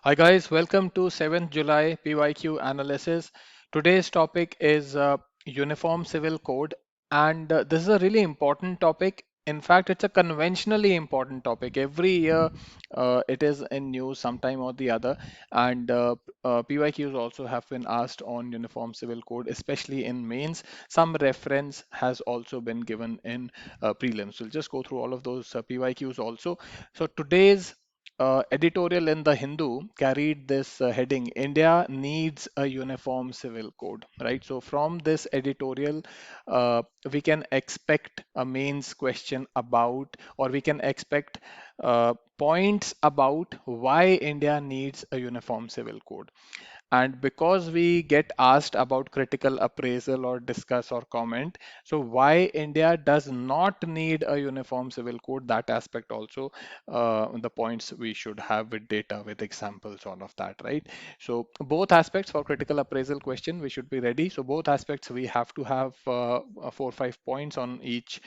Hi guys, welcome to 7th July PYQ analysis. Today's topic is Uniform Civil Code, and this is a really important topic. In fact, it's a conventionally important topic. Every year, it is in news sometime or the other, and PYQs also have been asked on Uniform Civil Code, especially in mains. Some reference has also been given in prelims. We'll just go through all of those PYQs also. So today's editorial in the Hindu carried this heading: India needs a uniform civil code, right? So from this editorial, we can expect a mains question about, or we can expect points about why India needs a uniform civil code. And because we get asked about critical appraisal or discuss or comment, so why India does not need a uniform civil code, that aspect also, the points we should have with data, with examples, all of that, right? So both aspects for critical appraisal question, we should be ready. So both aspects, we have to have 4 or 5 points on each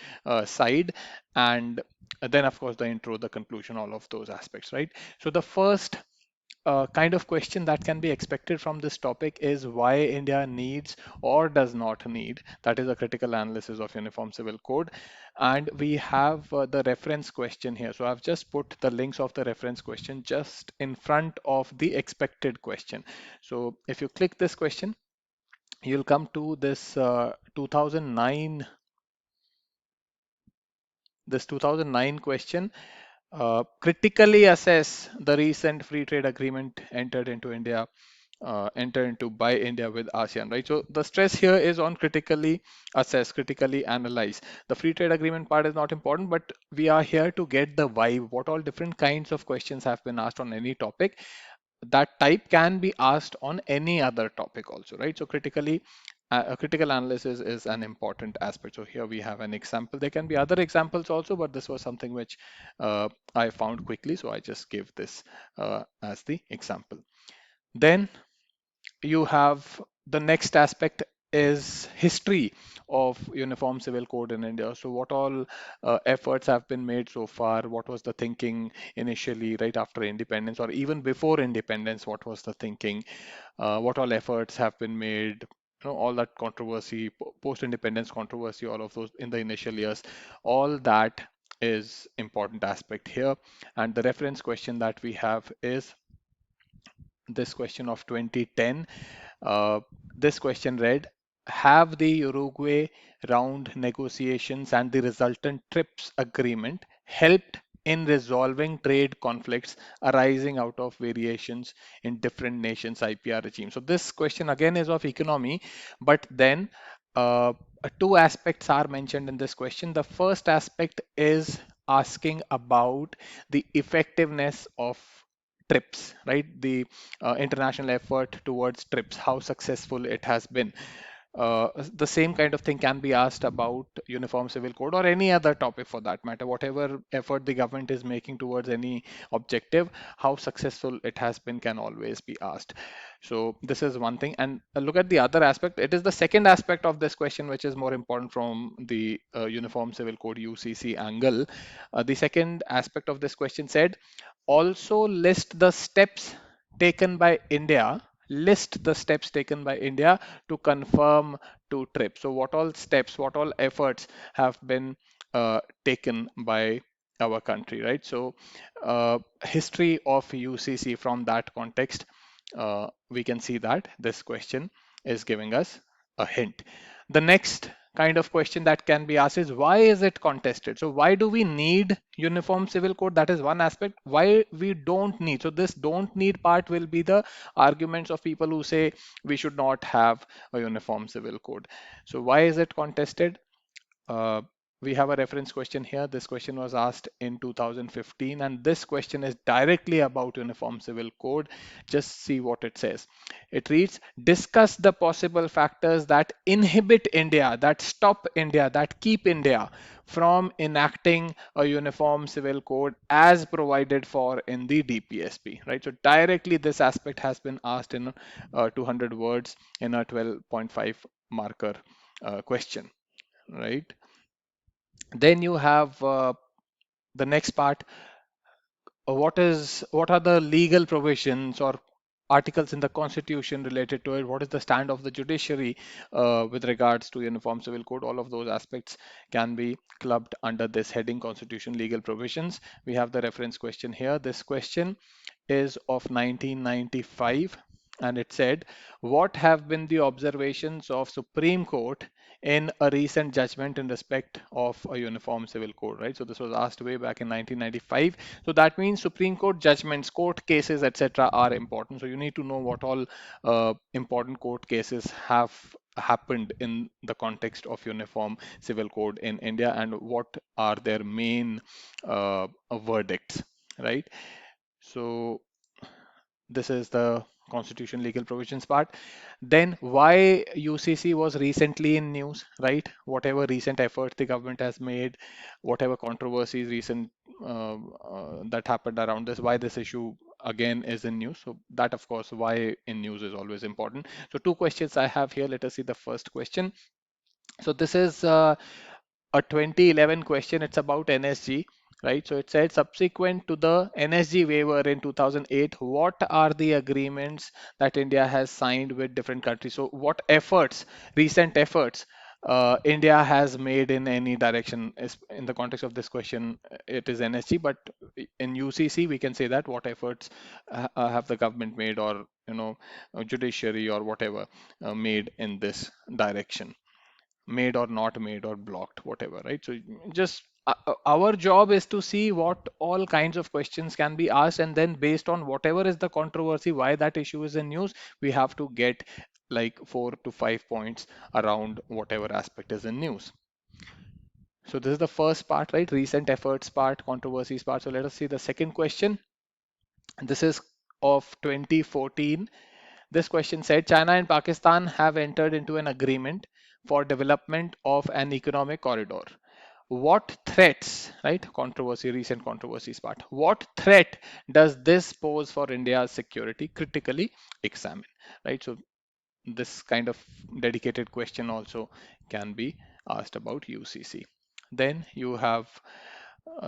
side. And then, of course, the intro, the conclusion, all of those aspects, right? So the first kind of question that can be expected from this topic is why India needs or does not need. That is a critical analysis of Uniform Civil Code. And we have the reference question here. So I've just put the links of the reference question just in front of the expected question. So if you click this question, you'll come to this 2009, this 2009 question. Critically assess the recent free trade agreement entered into by India with ASEAN, right? So the stress here is on critically assess, critically analyze. The free trade agreement part is not important, but we are here to get the vibe. What all different kinds of questions have been asked on any topic? That type can be asked on any other topic also, right? So critically, a critical analysis is an important aspect. So here we have an example. There can be other examples also, but this was something which I found quickly, so I just give this as the example. Then you have the next aspect is history of uniform civil code in India. So what all efforts have been made so far? What was the thinking initially, right after independence, or even before independence? What was the thinking? What all efforts have been made? All that controversy, post-independence controversy, all of those in the initial years, all that is important aspect here. And the reference question that we have is this question of 2010. uh, this question read: have the Uruguay round negotiations and the resultant TRIPS agreement helped in resolving trade conflicts arising out of variations in different nations' IPR regime? So this question again is of economy, but then uh, two aspects are mentioned in this question. The first aspect is asking about the effectiveness of TRIPS, right? The international effort towards TRIPS, how successful it has been. The same kind of thing can be asked about Uniform Civil Code or any other topic for that matter. Whatever effort the government is making towards any objective, how successful it has been can always be asked. So this is one thing. And look at the other aspect. It is the second aspect of this question which is more important from the Uniform Civil Code UCC angle. The second aspect of this question said, also list the steps taken by India, list the steps taken by India to confirm to TRIPS. So what all steps, what all efforts have been taken by our country, right? So history of UCC from that context, we can see that this question is giving us a hint. The next kind of question that can be asked is, why is it contested? So why do we need uniform civil code? That is one aspect. Why we don't need? So this don't need part will be the arguments of people who say we should not have a uniform civil code. So why is it contested? Uh, we have a reference question here. This question was asked in 2015, and this question is directly about Uniform Civil Code. Just see what it says. It reads, discuss the possible factors that inhibit India, that stop India, that keep India from enacting a Uniform Civil Code as provided for in the DPSP, right? So directly this aspect has been asked in 200 words in a 12.5 marker question, right? Then you have the next part. what are the legal provisions or articles in the constitution related to it? What is the stand of the judiciary with regards to uniform civil code? All of those aspects can be clubbed under this heading, constitution legal provisions. We have the reference question here. This question is of 1995, and it said, what have been the observations of Supreme Court in a recent judgment in respect of a uniform civil code, right? So this was asked way back in 1995. So that means Supreme Court judgments, court cases, etc. are important. So you need to know what all important court cases have happened in the context of uniform civil code in India and what are their main verdicts, right? So this is the constitution legal provisions part. Then why UCC was recently in news, right? Whatever recent efforts the government has made, whatever controversies recent that happened around this, why this issue again is in news. So that, of course, why in news is always important. So two questions I have here. Let us see the first question. So this is a 2011 question. It's about NSG, right? So it said, subsequent to the NSG waiver in 2008, what are the agreements that India has signed with different countries? So what efforts, recent efforts, India has made in any direction? Is in the context of this question, it is NSG, but in UCC we can say that what efforts have the government made, or judiciary or whatever made in this direction, made or not made or blocked, whatever, right? So just our job is to see what all kinds of questions can be asked, and then based on whatever is the controversy, why that issue is in news, we have to get like 4 to 5 points around whatever aspect is in news. So this is the first part, right? Recent efforts part, controversies part. So let us see the second question. This is of 2014. This question said, China and Pakistan have entered into an agreement for development of an economic corridor. What threats, right? Controversy, recent controversies part. What threat does this pose for India's security? Critically examine, right? So this kind of dedicated question also can be asked about UCC. Then you have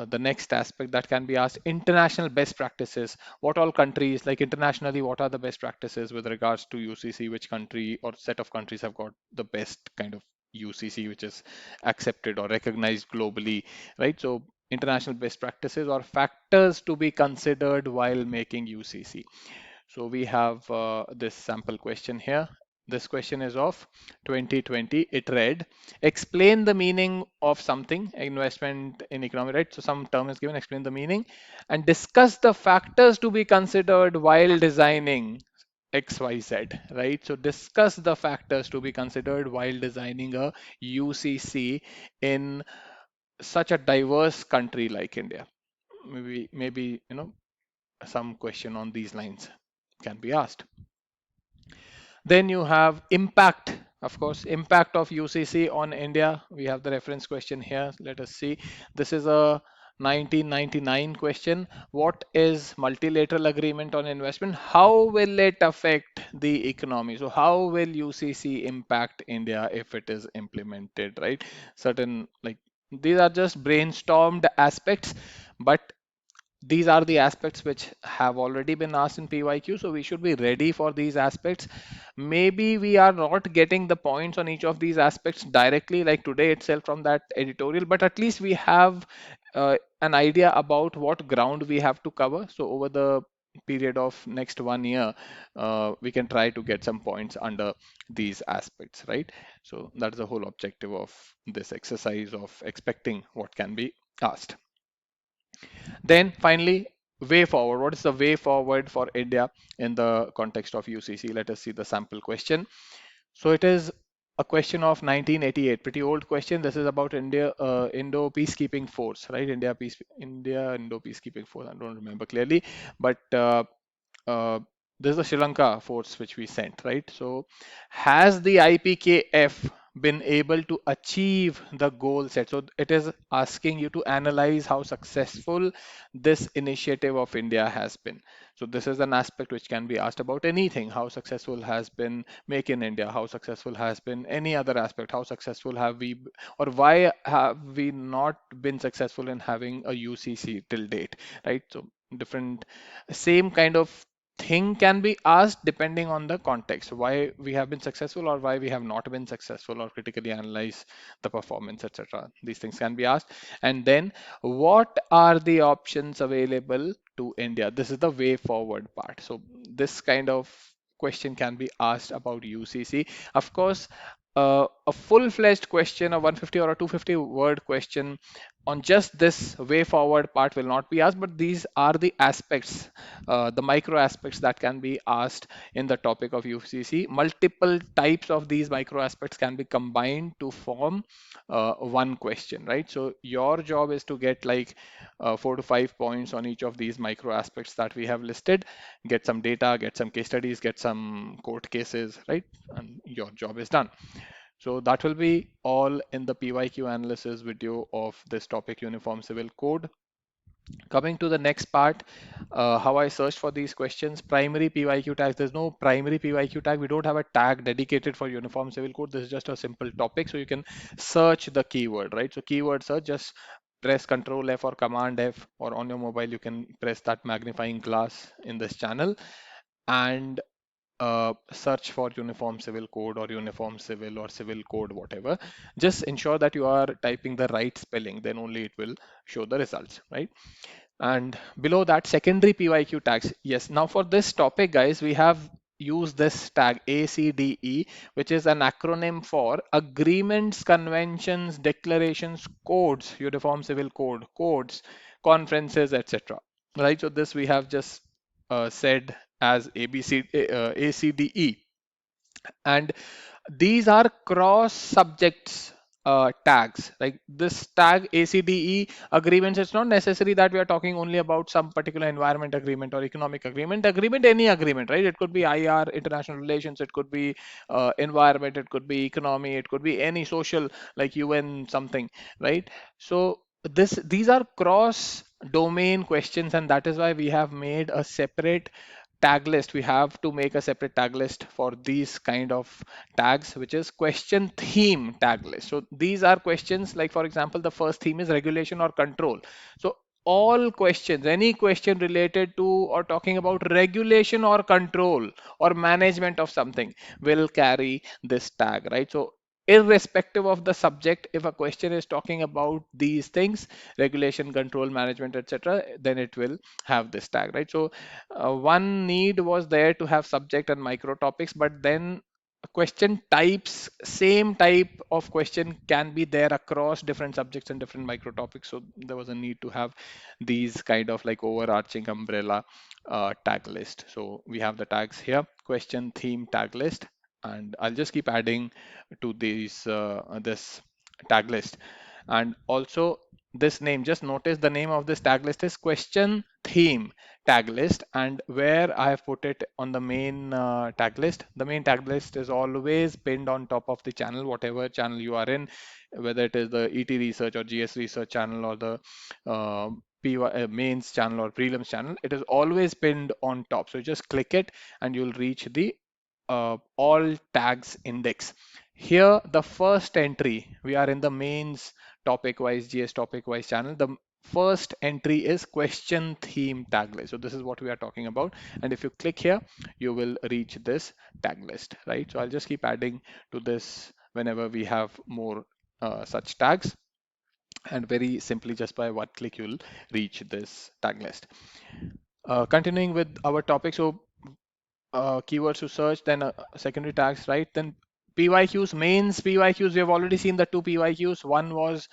the next aspect that can be asked, international best practices. What all countries, like internationally, what are the best practices with regards to UCC? Which country or set of countries have got the best kind of UCC, which is accepted or recognized globally, right? So international best practices or factors to be considered while making UCC. So we have this sample question here. This question is of 2020. It read, explain the meaning of something, investment in economy, right? So some term is given, explain the meaning, and discuss the factors to be considered while designing XYZ, right? So discuss the factors to be considered while designing a UCC in such a diverse country like India. Maybe, some question on these lines can be asked. Then you have impact, of course, impact of UCC on India. We have the reference question here. Let us see. This is a 1999 question. What is multilateral agreement on investment? How will it affect the economy? So how will UCC impact India if it is implemented, right? Certain, like, these are just brainstormed aspects, but these are the aspects which have already been asked in PYQ, so we should be ready for these aspects. Maybe we are not getting the points on each of these aspects directly, like today itself from that editorial, but at least we have an idea about what ground we have to cover. So over the period of next 1 year, we can try to get some points under these aspects, right? So that's the whole objective of this exercise of expecting what can be asked. Then finally, way forward. What is the way forward for India in the context of UCC? Let us see the sample question. So it is a question of 1988, pretty old question. This is about India, Indo peacekeeping force, right? India Indo peacekeeping force. I don't remember clearly, but uh, this is the Sri Lanka force which we sent, right? So has the IPKF been able to achieve the goal set? So it is asking you to analyze how successful this initiative of India has been. So this is an aspect which can be asked about anything. How successful has been Make in India? How successful has been any other aspect? How successful have we, or why have we not been successful in having a UCC till date, right? So different same kind of thing can be asked depending on the context, why we have been successful or why we have not been successful, or critically analyze the performance, etc. These things can be asked. And then what are the options available to India? This is the way forward part. So this kind of question can be asked about UCC. Of course, a full-fledged question, a 150 or a 250 word question on just this way forward part will not be asked, but these are the aspects, the micro aspects that can be asked in the topic of UCC. Multiple types of these micro aspects can be combined to form one question, right? So your job is to get like 4 to 5 points on each of these micro aspects that we have listed, get some data, get some case studies, get some court cases, right? And your job is done. So that will be all in the PYQ analysis video of this topic, Uniform Civil Code. Coming to the next part, how I searched for these questions. Primary PYQ tags. There's no primary PYQ tag. We don't have a tag dedicated for Uniform Civil Code. This is just a simple topic. So you can search the keyword, right? So keyword search, just press Control F or Command F, or on your mobile, you can press that magnifying glass in this channel and search for Uniform Civil Code or Uniform Civil or Civil Code, whatever. Just ensure that you are typing the right spelling, then only it will show the results, right? And below that, secondary PYQ tags. Yes, now for this topic, guys, we have used this tag ACDE, which is an acronym for Agreements, Conventions, Declarations, Codes, Uniform Civil Code, Codes, Conferences, etc. Right, so this we have just said as ACDE, and these are cross subjects tags. Like this tag ACDE agreements, it's not necessary that we are talking only about some particular environment agreement or economic agreement, any agreement, right? It could be IR, international relations, it could be environment, it could be economy, it could be any social, like UN something, right? So these are cross domain questions, and that is why we have made a separate tag list. We have to make a separate tag list for these kind of tags, which is question theme tag list. So these are questions like, for example, the first theme is regulation or control. So all questions, any question related to or talking about regulation or control or management of something will carry this tag, right? So irrespective of the subject, if a question is talking about these things, regulation, control, management, etc., then it will have this tag, right? So one need was there to have subject and micro topics, but then question types, same type of question can be there across different subjects and different micro topics. So there was a need to have these kind of like overarching umbrella tag list. So we have the tags here: question, theme, tag list, and I'll just keep adding to these this tag list. And also this name, just notice the name of this tag list is question theme tag list, and where I have put it on the main tag list. The main tag list is always pinned on top of the channel, whatever channel you are in, whether it is the ET research or GS research channel or the mains channel or prelims channel. It is always pinned on top. So just click it and you'll reach the all tags index. Here, the first entry, we are in the mains topic wise, GS topic wise channel. The first entry is question theme tag list. So this is what we are talking about. And if you click here, you will reach this tag list, right? So I'll just keep adding to this whenever we have more such tags. And very simply, just by one click, you'll reach this tag list. Continuing with our topic. So keywords to search, then secondary tags, right? Then PYQs, mains PYQs, we have already seen the two PYQs. One was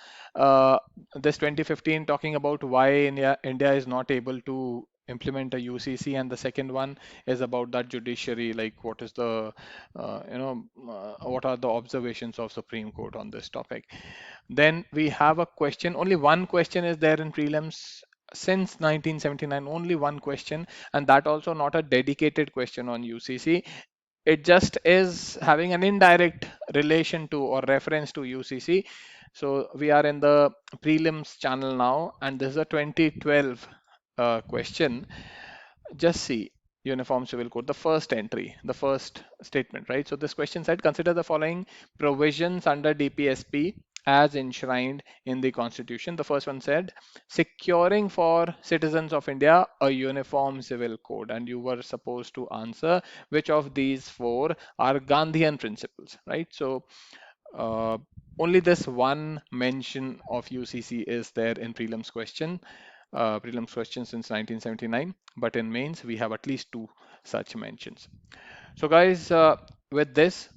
this 2015 talking about why India is not able to implement a UCC, and the second one is about that judiciary, like what is the, what are the observations of Supreme Court on this topic. Then we have a question, only one question is there in prelims since 1979, only one question, and that also not a dedicated question on UCC. It just is having an indirect relation to or reference to UCC. So we are in the prelims channel now, and this is a 2012 question. Just see Uniform Civil Code, the first entry, the first statement, right? So this question said, consider the following provisions under DPSP as enshrined in the Constitution? The first one said, securing for citizens of India a uniform civil code. And you were supposed to answer which of these four are Gandhian principles, right? So uh, only this one mention of UCC is there in prelims question since 1979, but in mains we have at least two such mentions. So guys, with this,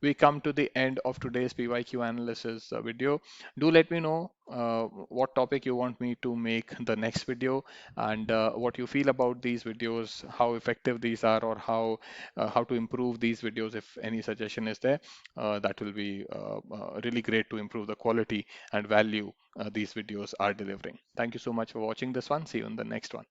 we come to the end of today's PYQ analysis video. Do let me know what topic you want me to make the next video, and what you feel about these videos, how effective these are, or how to improve these videos. If any suggestion is there, that will be really great to improve the quality and value these videos are delivering. Thank you so much for watching this one. See you in the next one.